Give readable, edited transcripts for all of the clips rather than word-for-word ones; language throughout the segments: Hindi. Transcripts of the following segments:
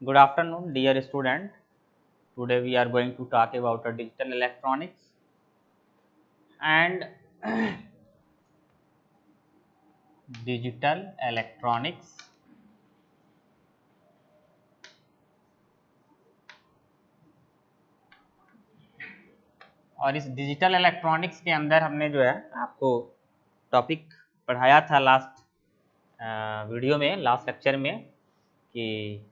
Good afternoon, dear student. Today we are going to talk about digital electronics and digital electronics. और इस डिजिटल इलेक्ट्रॉनिक्स के अंदर हमने जो है आपको टॉपिक पढ़ाया था लास्ट वीडियो में, लास्ट लेक्चर में, कि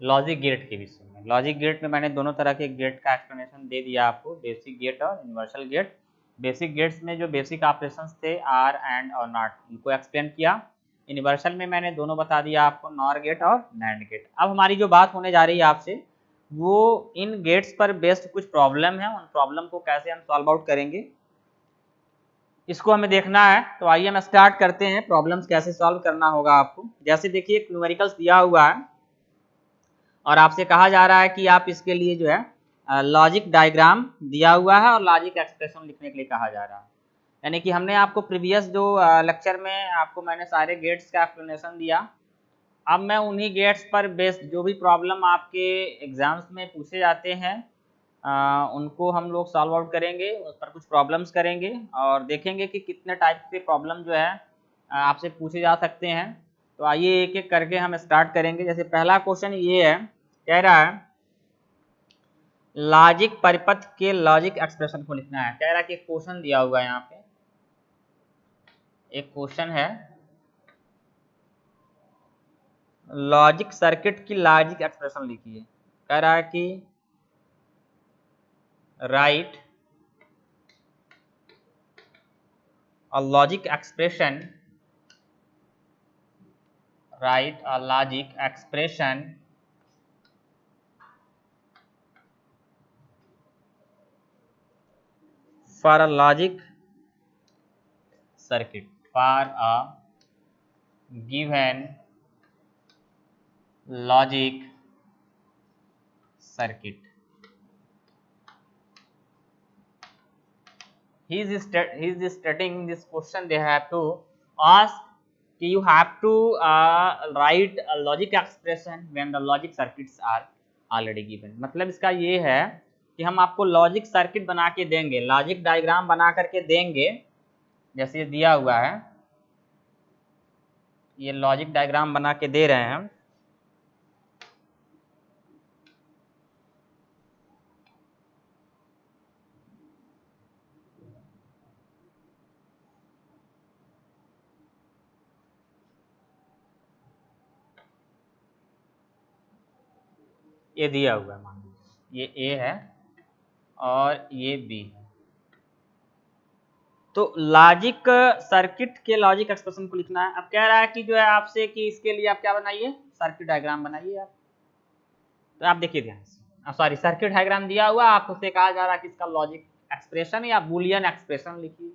लॉजिक गेट के विषय में। लॉजिक गेट में मैंने दोनों तरह के गेट का एक्सप्लेनेशन दे दिया आपको, बेसिक गेट और यूनिवर्सल गेट। बेसिक गेट्स में जो बेसिक ऑपरेशंस थे आर एंड और नॉट, उनको एक्सप्लेन किया। यूनिवर्सल में मैंने दोनों बता दिया आपको, नॉर गेट और नैंड गेट। अब हमारी जो बात होने जा रही है आपसे, वो इन गेट्स पर बेस्ड कुछ प्रॉब्लम है, उन प्रॉब्लम को कैसे हम सॉल्व आउट करेंगे इसको हमें देखना है। तो आइए हम स्टार्ट करते हैं, प्रॉब्लम्स कैसे सॉल्व करना होगा आपको। जैसे देखिए, एक न्यूमेरिकल्स दिया हुआ है और आपसे कहा जा रहा है कि आप इसके लिए जो है लॉजिक डायग्राम दिया हुआ है और लॉजिक एक्सप्रेशन लिखने के लिए कहा जा रहा है। यानी कि हमने आपको प्रीवियस जो लेक्चर में आपको मैंने सारे गेट्स का एक्सप्लेनेशन दिया। अब मैं उन्हीं गेट्स पर बेस्ड जो भी प्रॉब्लम आपके एग्जाम्स में पूछे जाते हैं उनको हम लोग सॉल्व आउट करेंगे, उस पर कुछ प्रॉब्लम्स करेंगे और देखेंगे कि कितने टाइप के प्रॉब्लम जो है आपसे पूछे जा सकते हैं। तो आइए एक एक करके हम स्टार्ट करेंगे। जैसे पहला क्वेश्चन ये है, कह रहा है लॉजिक परिपथ के लॉजिक एक्सप्रेशन को लिखना है। कह रहा है कि क्वेश्चन दिया हुआ है, यहाँ पे एक क्वेश्चन है, लॉजिक सर्किट की लॉजिक एक्सप्रेशन लिखिए। कह रहा है कि right a logic expression, write a logic expression for a logic circuit for a given logic circuit. He is stating this question, they have to ask, you have to write a logic expression when the logic circuits are already given। मतलब इसका ये है कि हम आपको लॉजिक सर्किट बना के देंगे, लॉजिक डायग्राम बना करके देंगे। जैसे ये दिया हुआ है, ये लॉजिक डायग्राम बना के दे रहे हैं हम। ये दिया हुआ है, मान लीजिए ये ए है और ये बी है। तो लॉजिक सर्किट के लॉजिक एक्सप्रेशन को लिखना है। अब कह रहा है कि जो है आपसे कि इसके लिए आप क्या बनाइए, सर्किट डायग्राम बनाइए आप। तो आप देखिए ध्यान से, सॉरी सर्किट डायग्राम दिया हुआ, आपसे कहा जा रहा है कि इसका लॉजिक एक्सप्रेशन या बुलियन एक्सप्रेशन लिखिए।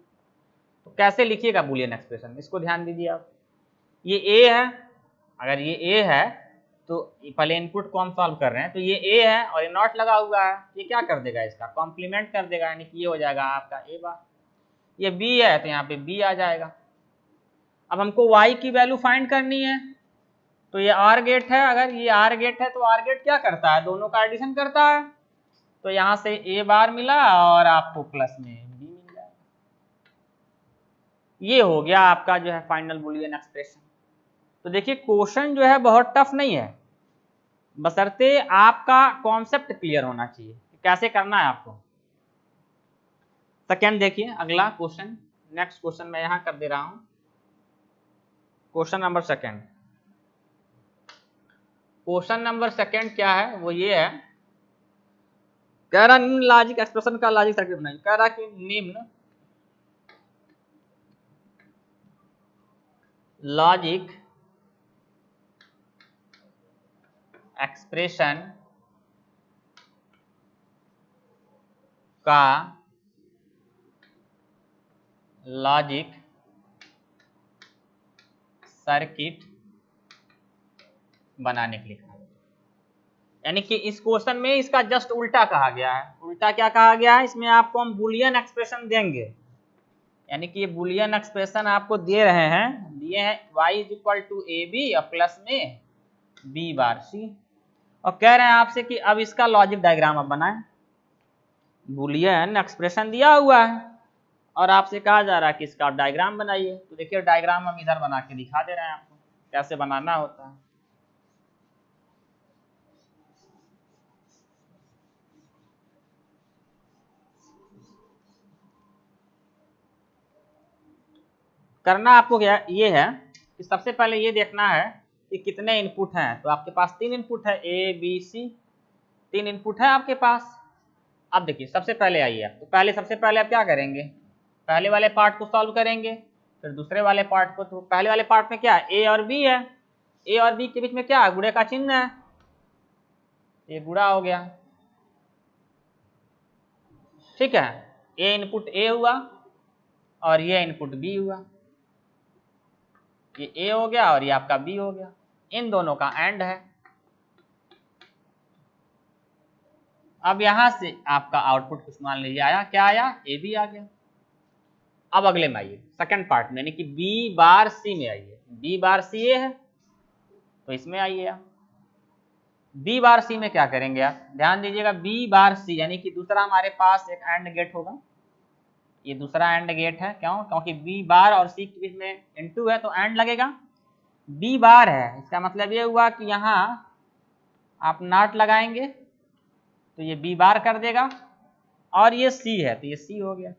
तो कैसे लिखिएगा बुलियन एक्सप्रेशन, इसको ध्यान दीजिए आप। ये ए है, अगर ये ए है तो पहले इनपुट को हम सॉल्व कर रहे हैं, तो ये ए है और ये नॉट लगा हुआ है, ये क्या कर देगा, इसका कॉम्प्लीमेंट कर देगा, यानी कि ये हो जाएगा आपका ए बार। ये बी है तो यहाँ पे बी आ जाएगा। अब हमको y की वैल्यू फाइंड करनी है, तो ये आर गेट है, अगर ये आर गेट है तो आर गेट क्या करता है, दोनों का एडिशन करता है। तो यहाँ से ए बार मिला और आपको प्लस में बी मिल जाएगा। ये हो गया आपका जो है फाइनल बुलियन एक्सप्रेशन। तो देखिए क्वेश्चन जो है बहुत टफ नहीं है, बशर्ते आपका कॉन्सेप्ट क्लियर होना चाहिए कि कैसे करना है आपको। सेकेंड देखिए अगला क्वेश्चन, नेक्स्ट क्वेश्चन मैं यहां कर दे रहा हूं, question number second. Question number second क्या है, वो ये है, कह रहा निम्न लॉजिक एक्सप्रेशन का लॉजिक सर्किट बनाइए। कह रहा कि निम्न लॉजिक एक्सप्रेशन का लॉजिक सर्किट बनाने के लिए कहा। यानी कि इस क्वेश्चन में इसका जस्ट उल्टा कहा गया है। उल्टा क्या कहा गया है, इसमें आपको हम बुलियन एक्सप्रेशन देंगे, यानी कि ये बुलियन एक्सप्रेशन आपको दे रहे हैं, दिए हैं y is equal to A B और प्लस में बी बार सी। और कह रहे हैं आपसे कि अब इसका लॉजिक डायग्राम आप बनाएं। बुलियन एक्सप्रेशन दिया हुआ है और आपसे कहा जा रहा है कि इसका डायग्राम बनाइए। तो देखिए डायग्राम हम इधर बना के दिखा दे रहे हैं आपको कैसे बनाना होता है। करना आपको क्या ये है कि सबसे पहले ये देखना है कि कितने इनपुट हैं। तो आपके पास 3 इनपुट है, ए बी सी, 3 इनपुट है आपके पास। अब देखिए सबसे पहले आइए आप, तो पहले सबसे पहले आप क्या करेंगे, पहले वाले पार्ट को सॉल्व करेंगे, फिर दूसरे वाले पार्ट को। तो पहले वाले पार्ट में क्या है, ए और बी है, ए और बी के बीच में क्या है, गुणे का चिन्ह है, ये गुणा हो गया। ठीक है, ए इनपुट ए हुआ और ये इनपुट बी हुआ, ये ए हो गया और ये आपका बी हो गया, इन दोनों का एंड है। अब यहां से आपका आउटपुट कुछ मान लीजिए आया, क्या आया, ए बी आ गया। अब अगले में आइए सेकंड पार्ट में, यानी कि बी बार सी में आइए। बी बार सी ए है तो इसमें आइए आप। बी बार सी में क्या करेंगे आप, ध्यान दीजिएगा, बी बार सी यानी कि दूसरा हमारे पास एक एंड गेट होगा, ये दूसरा एंड गेट है। क्यों, क्योंकि बी बार और सी के बीच में इनटू है तो एंड लगेगा। बी बार है, इसका मतलब ये हुआ कि यहाँ आप नॉट लगाएंगे तो ये बी बार कर देगा, और ये सी है तो ये सी हो गया।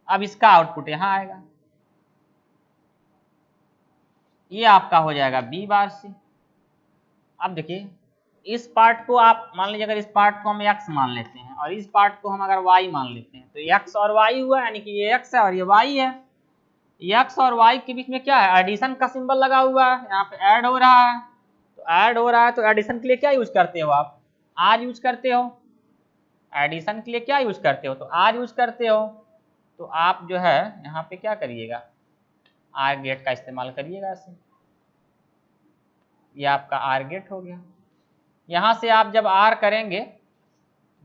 अब इसका आउटपुट यहाँ आएगा, ये आपका हो जाएगा बी बार सी। अब देखिए इस पार्ट को आप मान लीजिए, अगर इस पार्ट को हम x मान लेते हैं और इस पार्ट को हम अगर y मान लेते हैं तो x और y हुआ, यानी कि ये x है और ये y है। x और y के बीच में क्या है, एडिशन का सिंबल लगा हुआ है, यहाँ पे ऐड हो रहा है। तो ऐड हो रहा है तो एडिशन के लिए क्या यूज करते हो आप, r यूज करते हो। एडिशन के लिए क्या यूज करते हो, तो r यूज करते हो। तो आप जो है यहाँ पे क्या करिएगा, r गेट का इस्तेमाल करिएगा ऐसे, ये आपका आर गेट हो गया। यहाँ से आप जब आर करेंगे,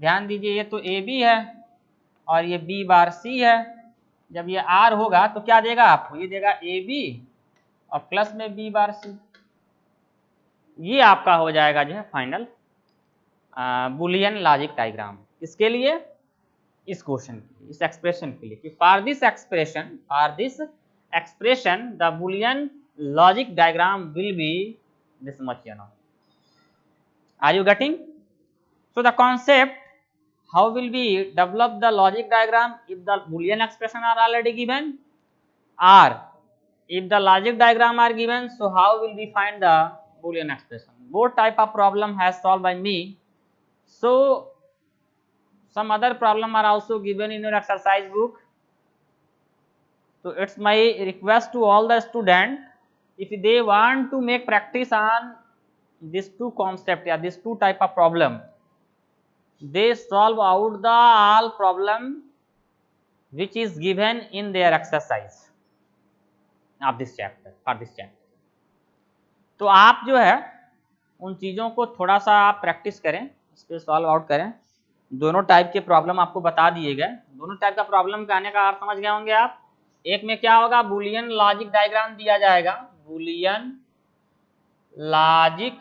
ध्यान दीजिए ये तो ए बी है और ये बी बार सी है, जब ये आर होगा तो क्या देगा आपको, ये देगा ए बी और प्लस में बी बार सी। ये आपका हो जाएगा जो है फाइनल बुलियन लॉजिक डायग्राम। इसके लिए, इस क्वेश्चन के लिए, इस एक्सप्रेशन के लिए, कि for this expression the Boolean logic diagram will be this much, you know. Are you getting? So the concept, how will we develop the logic diagram if the Boolean expression are already given, or if the logic diagram are given, so how will we find the Boolean expression? Both type of problem has solved by me. So some other problem are also given in your exercise book. So it's my request to all the student, if they want to make practice on these two concept या these two type of problem, they solve out the all problem which is given in their exercise of this chapter, for this chapter. तो आप जो है उन चीज़ों को थोड़ा सा आप प्रैक्टिस करें, इस पर सॉल्व आउट करें। दोनों टाइप के प्रॉब्लम आपको बता दिए गए। दोनों टाइप का प्रॉब्लम कहने का अर्थ समझ गए होंगे आप। एक में क्या होगा, बुलियन लॉजिक डायग्राम दिया जाएगा, बुलियन लॉजिक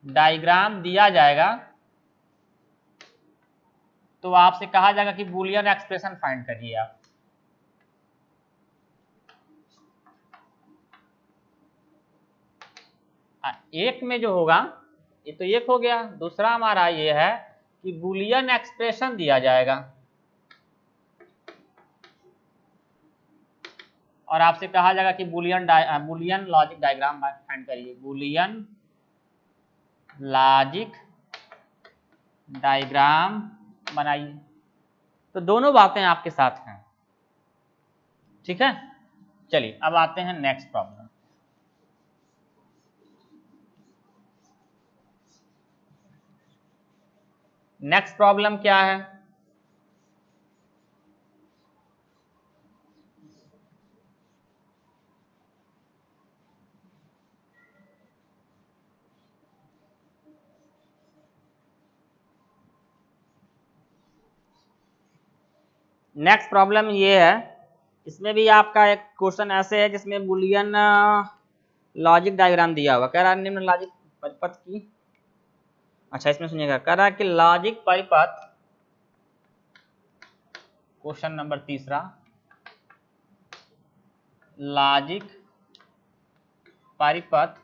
डायग्राम दिया जाएगा, तो आपसे कहा जाएगा कि बुलियन एक्सप्रेशन फाइंड करिए आप। एक में जो होगा, ये तो एक हो गया, दूसरा हमारा ये है कि बुलियन एक्सप्रेशन दिया जाएगा और आपसे कहा जाएगा कि बुलियन लॉजिक डायग्राम फाइंड करिए, बुलियन लॉजिक डायग्राम बनाइए। तो दोनों बातें आपके साथ हैं, ठीक है। चलिए अब आते हैं नेक्स्ट प्रॉब्लम। नेक्स्ट प्रॉब्लम क्या है, नेक्स्ट प्रॉब्लम ये है, इसमें भी आपका एक क्वेश्चन ऐसे है जिसमें बुलियन लॉजिक डायग्राम दिया हुआ, कह रहा है निम्न लॉजिक पद की अच्छा इसमें सुनिएगा, कह रहा है कि लॉजिक परिपथ, क्वेश्चन नंबर तीसरा, लॉजिक परिपथ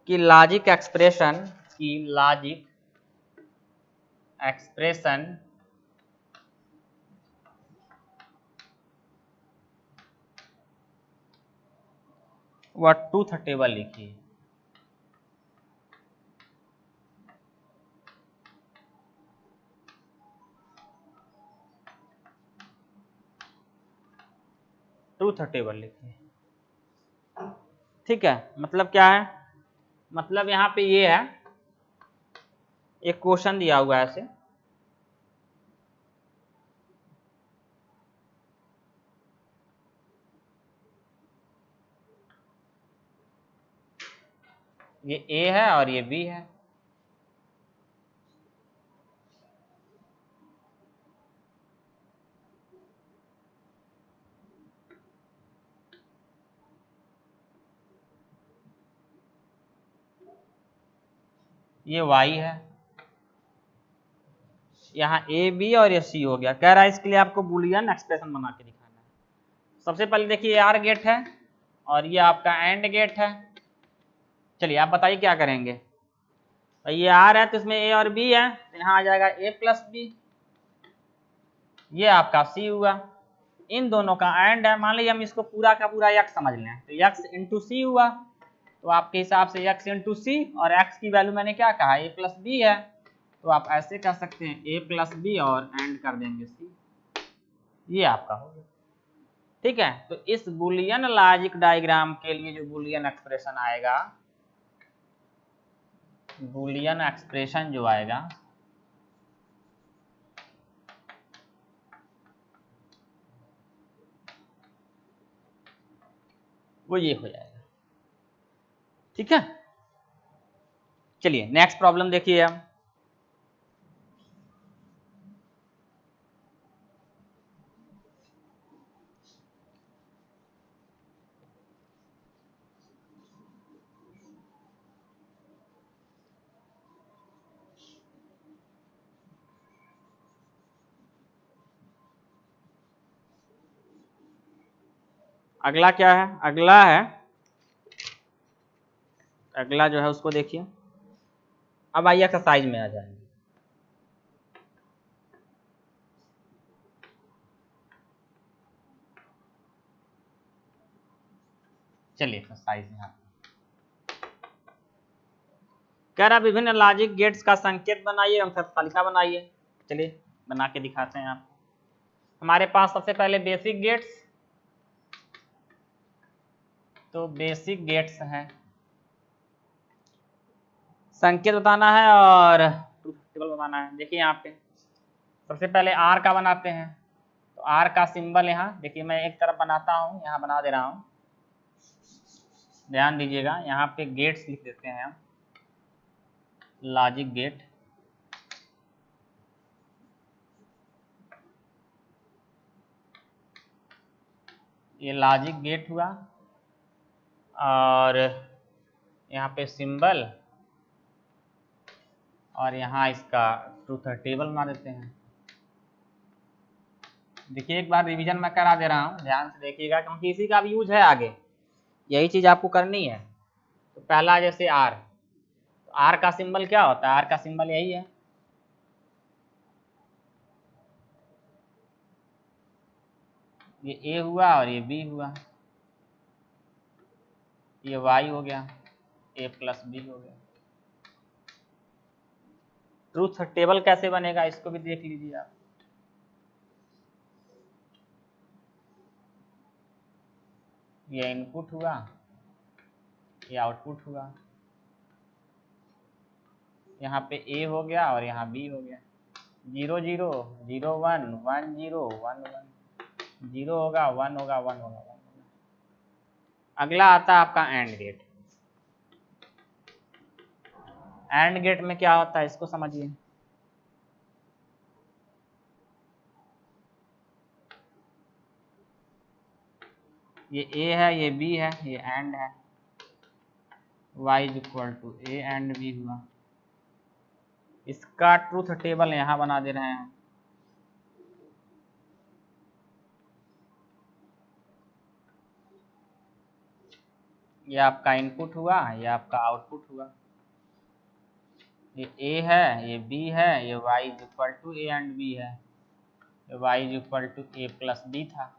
की लॉजिक एक्सप्रेशन वह ट्रूथ टेबल लिखिए। ट्रूथ टेबल लिखिए, ठीक है। मतलब क्या है, मतलब यहाँ पे ये है, एक क्वेश्चन दिया हुआ है ऐसे, ये ए है और ये बी है। ये वाई है, यहाँ ए बी और ये सी हो गया। कह रहा है इसके लिए आपको बूलियन एक्सप्रेशन बना के दिखाना है। सबसे पहले देखिए आर गेट है और ये आपका एंड गेट है। चलिए आप बताइए क्या करेंगे। ये आर है तो इसमें ए और बी है, तो यहाँ आ जाएगा ए प्लस बी, ये आपका सी हुआ। इन दोनों का एंड है, मान लीजिए हम इसको पूरा का पूरा एक्स समझ लें, तो एक्स इंटू सी हुआ। तो आपके हिसाब से एक्स इंटू सी, और एक्स की वैल्यू मैंने क्या कहा, ए प्लस बी है, तो आप ऐसे कर सकते हैं ए प्लस बी और एंड कर देंगे सी, ये आपका हो गया। ठीक है, तो इस बुलियन लॉजिक डायग्राम के लिए जो बुलियन एक्सप्रेशन आएगा, बुलियन एक्सप्रेशन जो आएगा वो ये हो जाएगा। ठीक है, चलिए नेक्स्ट प्रॉब्लम देखिए हम। अगला क्या है, अगला जो है उसको देखिए। अब आइए एक्सरसाइज में आ जाएंगे। चलिए एक्सरसाइज में कह रहा विभिन्न लॉजिक गेट्स का संकेत बनाइए एवं तालिका बनाइए। चलिए बना के दिखाते हैं आपको। हमारे पास सबसे पहले बेसिक गेट्स, तो बेसिक गेट्स हैं, संकेत बताना है और ट्रूथ टेबल बताना है। देखिए यहाँ पे सबसे पहले आर का बनाते हैं, तो आर का सिंबल यहाँ देखिए, मैं एक तरफ बनाता हूँ, यहाँ बना दे रहा हूँ, ध्यान दीजिएगा। यहाँ पे गेट्स लिख देते हैं हम, लॉजिक गेट, ये लॉजिक गेट हुआ, और यहाँ पे सिंबल, और यहाँ इसका ट्रूथ टेबल बना देते हैं। देखिए एक बार रिवीजन मैं करा दे रहा हूँ, ध्यान से देखिएगा, क्योंकि इसी का भी यूज है आगे, यही चीज आपको करनी है। तो पहला जैसे आर, तो आर का सिंबल क्या होता है, आर का सिंबल यही है, ये ए हुआ और ये बी हुआ, ये वाई हो गया, ए प्लस बी हो गया। ट्रूथ टेबल कैसे बनेगा इसको भी देख लीजिए आप। ये इनपुट हुआ, ये आउटपुट हुआ, यहाँ पे ए हो गया और यहाँ बी हो गया। 0 0 0 1 1 0 1 1, 0 होगा 1 होगा 1 होगा 1 होगा। अगला आता है आपका एंड गेट। एंड गेट में क्या होता है इसको समझिए। ये ए है, ये बी है, ये एंड है, y is equal to A and B हुआ। इसका ट्रूथ टेबल यहाँ बना दे रहे हैं। ये आपका इनपुट हुआ, ये आपका आउटपुट हुआ। ये ए है, ये बी है, ये y is equal to A and B है, ये y is equal to A plus B था।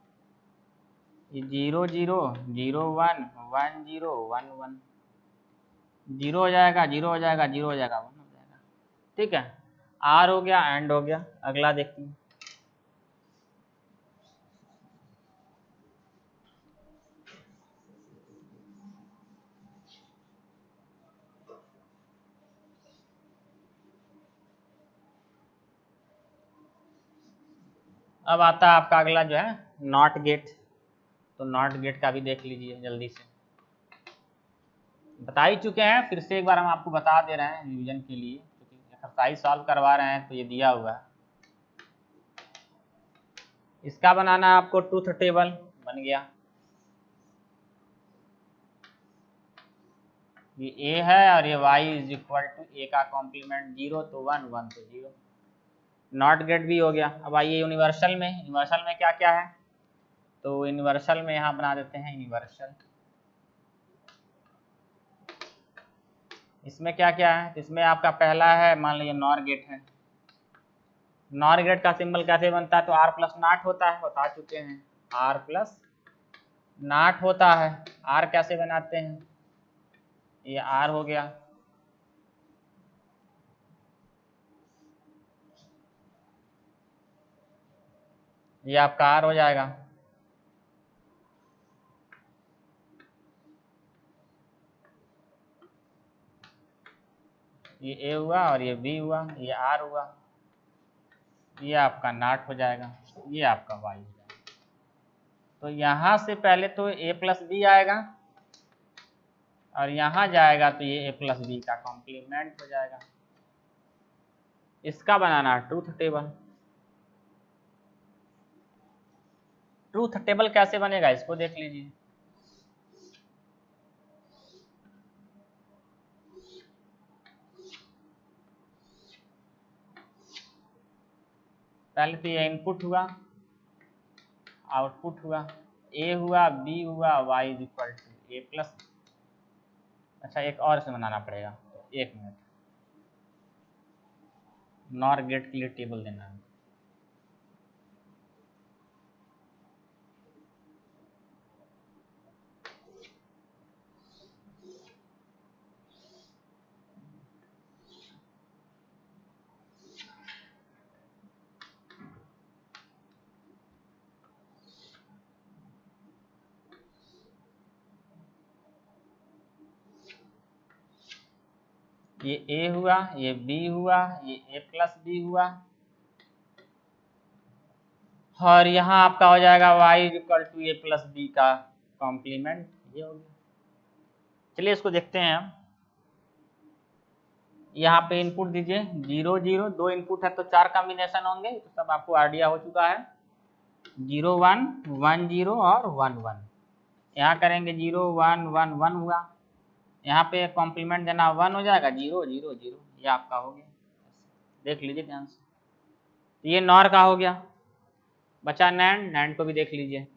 ये 0 0 0 1 1 0 1 1 0 हो जाएगा, 0 हो जाएगा, 0 हो जाएगा, 1 हो जाएगा। ठीक है, आर हो गया, एंड हो गया। अगला देखते हैं। अब आता है आपका अगला जो है नॉट गेट। तो नॉट गेट का भी देख लीजिए जल्दी से। बता ही चुके हैं, फिर से एक बार हम आपको बता दे रहे हैं रिवीजन के लिए, क्योंकि एक्सरसाइज सॉल्व करवा रहे हैं तो ये दिया हुआ है। इसका बनाना है आपको ट्रूथ टेबल, बन गया। ये ए है और ये y इज इक्वल टू ए का कॉम्प्लीमेंट 0 तो 1 1 तो 0। नॉट गेट भी हो गया। अब आइए यूनिवर्सल में। यूनिवर्सल में क्या क्या है, तो यूनिवर्सल में यहाँ बना देते हैं यूनिवर्सल। इसमें क्या क्या है, इसमें आपका पहला है, मान लीजिए नॉर गेट है। नॉर गेट का सिंबल कैसे बनता है, तो आर प्लस नॉट होता है, बता चुके हैं। आर प्लस नॉट होता है। आर कैसे बनाते हैं, ये आर हो गया। ये आपका आर हो जाएगा। ये ए हुआ और ये बी हुआ, ये आर हुआ। ये आपका नॉट हो जाएगा, ये आपका वाई हो जाएगा। तो यहाँ से पहले तो ए प्लस बी आएगा और यहाँ जाएगा तो ये ए प्लस बी का कॉम्प्लीमेंट हो जाएगा। इसका बनाना है ट्रूथ टेबल। ट्रूथ टेबल कैसे बनेगा, इसको देख लीजिए। पहले तो ये इनपुट हुआ, आउटपुट हुआ, ए हुआ, बी हुआ, Y is equal to A plus. अच्छा, एक और से बनाना पड़ेगा, तो 1 मिनट। नॉर गेट के लिए टेबल देना है। ये ए हुआ, ये बी हुआ, ये ए प्लस बी हुआ, और यहाँ आपका हो जाएगा y is equal to A plus B का कॉम्प्लीमेंट, ये हो गया। चलिए इसको देखते हैं हम। यहाँ पे इनपुट दीजिए 0 0, 2 इनपुट है तो 4 कॉम्बिनेशन होंगे, तो सब आपको आइडिया हो चुका है। 0 1 1 0 और 1 1। यहाँ करेंगे 0 1 1 1 हुआ। यहाँ पे कॉम्प्लीमेंट देना 1 हो जाएगा, 0 0 0, ये आपका हो गया। देख लीजिए ध्यान से। तो ये नॉर का हो गया। बचा नैंड, नैंड को भी देख लीजिए।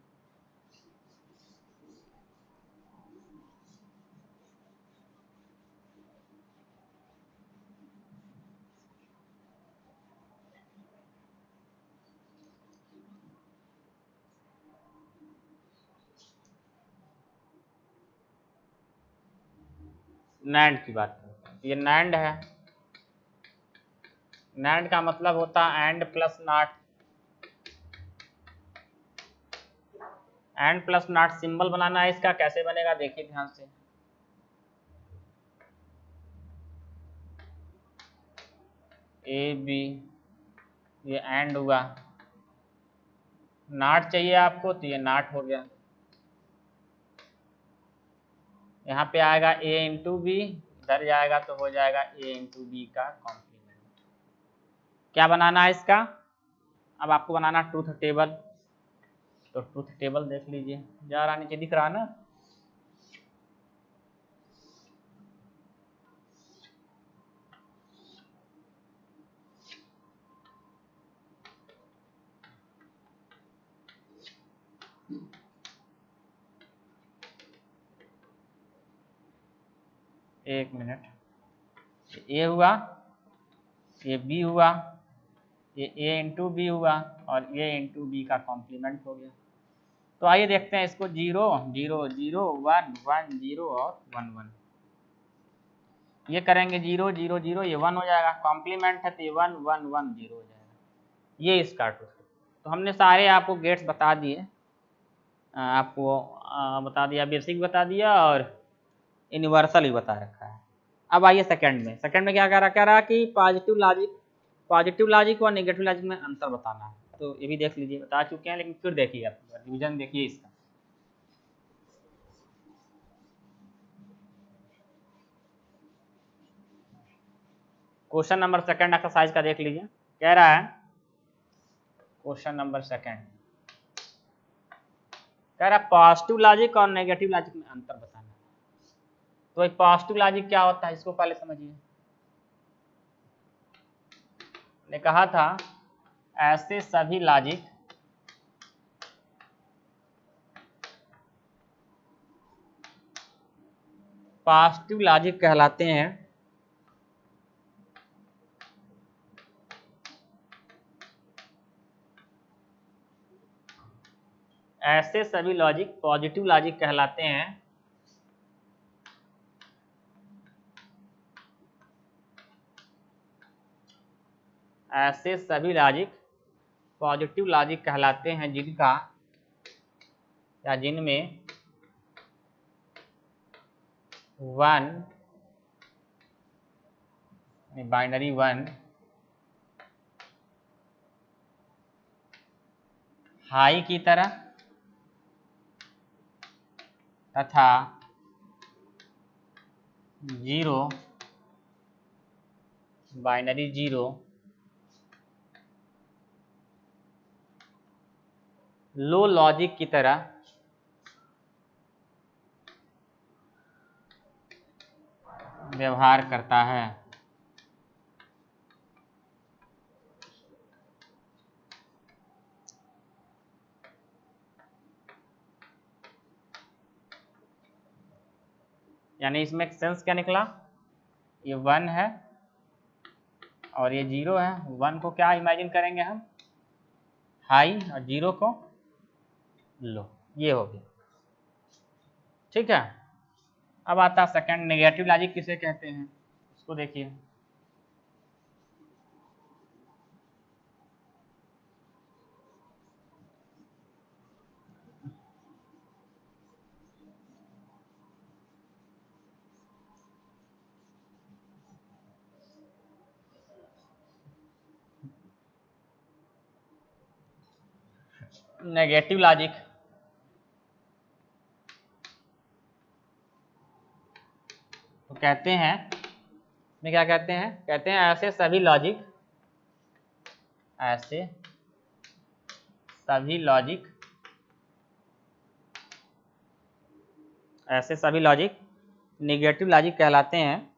नैंड की बात करते हैं, ये नैंड है। नैंड का मतलब होता है and plus not. And plus not symbol बनाना है इसका, कैसे बनेगा देखिए ध्यान से। ए बी, ये एंड हुआ। नॉट चाहिए आपको तो ये नॉट हो गया। यहाँ पे आएगा ए इंटू बी, इधर जाएगा तो हो जाएगा ए इंटू बी का कॉम्प्लीमेंट। क्या बनाना है इसका, अब आपको बनाना ट्रूथ टेबल। तो ट्रूथ टेबल देख लीजिए, जा रहा नीचे दिख रहा ना। एक मिनट, ए हुआ, ये बी हुआ, ये ए इंटू बी हुआ और ये इंटू बी का कॉम्प्लीमेंट हो गया। तो आइए देखते हैं इसको, 0 0 0 1 1 0 और 1 1। ये करेंगे 0 0 0, ये 1 हो जाएगा, कॉम्प्लीमेंट है तो ये 1 1 1 0 हो जाएगा। ये इसका तो हमने सारे आपको गेट्स बता दिए, आपको बता दिया, बेसिक बता दिया और यूनिवर्सल भी बता रखा है। अब आइए सेकंड में, सेकंड में क्या कह रहा कि पॉजिटिव लॉजिक और नेगेटिव लॉजिक में अंतर बताना है। तो ये भी देख लीजिए, बता चुके हैं, लेकिन फिर देखिए आप रिविजन देखिए इसका। क्वेश्चन नंबर सेकंड एक्सरसाइज का देख लीजिए, कह रहा है क्वेश्चन नंबर सेकंड, कह रहा है पॉजिटिव लॉजिक और नेगेटिव लॉजिक में अंतर बताना है। तो पॉजिटिव लॉजिक क्या होता है इसको पहले समझिए। ने कहा था ऐसे सभी लॉजिक पॉजिटिव लॉजिक कहलाते हैं, ऐसे सभी लॉजिक पॉजिटिव लॉजिक कहलाते हैं ऐसे सभी लॉजिक पॉजिटिव लॉजिक कहलाते हैं जिनका या जिनमें 1 बाइनरी 1 हाई की तरह तथा 0 बाइनरी 0 लो लॉजिक की तरह व्यवहार करता है। यानी इसमें सेंस क्या निकला, ये 1 है और ये 0 है। 1 को क्या इमेजिन करेंगे हम, हाई, और 0 को लो, ये हो गया। ठीक है, अब आता सेकंड, नेगेटिव लॉजिक किसे कहते हैं, इसको देखिए। नेगेटिव लॉजिक तो कहते हैं, में क्या कहते हैं, कहते हैं ऐसे सभी लॉजिक ऐसे सभी लॉजिक नेगेटिव लॉजिक कहलाते हैं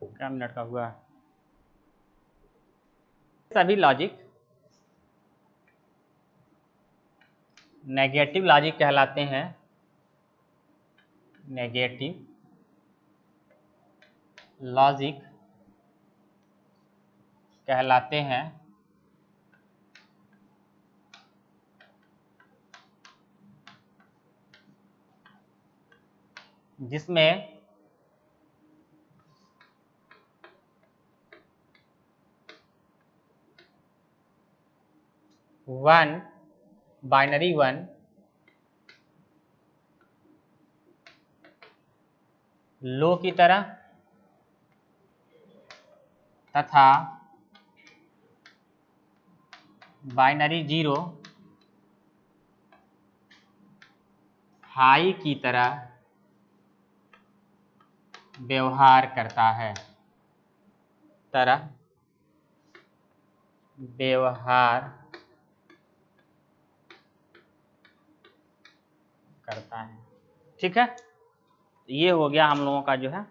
क्या मिनट का हुआ, सभी लॉजिक नेगेटिव लॉजिक कहलाते हैं, नेगेटिव लॉजिक कहलाते हैं जिसमें 1 बाइनरी 1 लो की तरह तथा बाइनरी 0 हाई की तरह व्यवहार करता है, तरह व्यवहार करता है। ठीक है, ये हो गया हम लोगों का जो है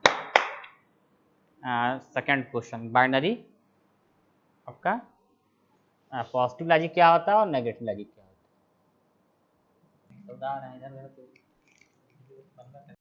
सेकंड क्वेश्चन। बाइनरी आपका पॉजिटिव लॉजिक क्या होता है और नेगेटिव लॉजिक क्या होता है।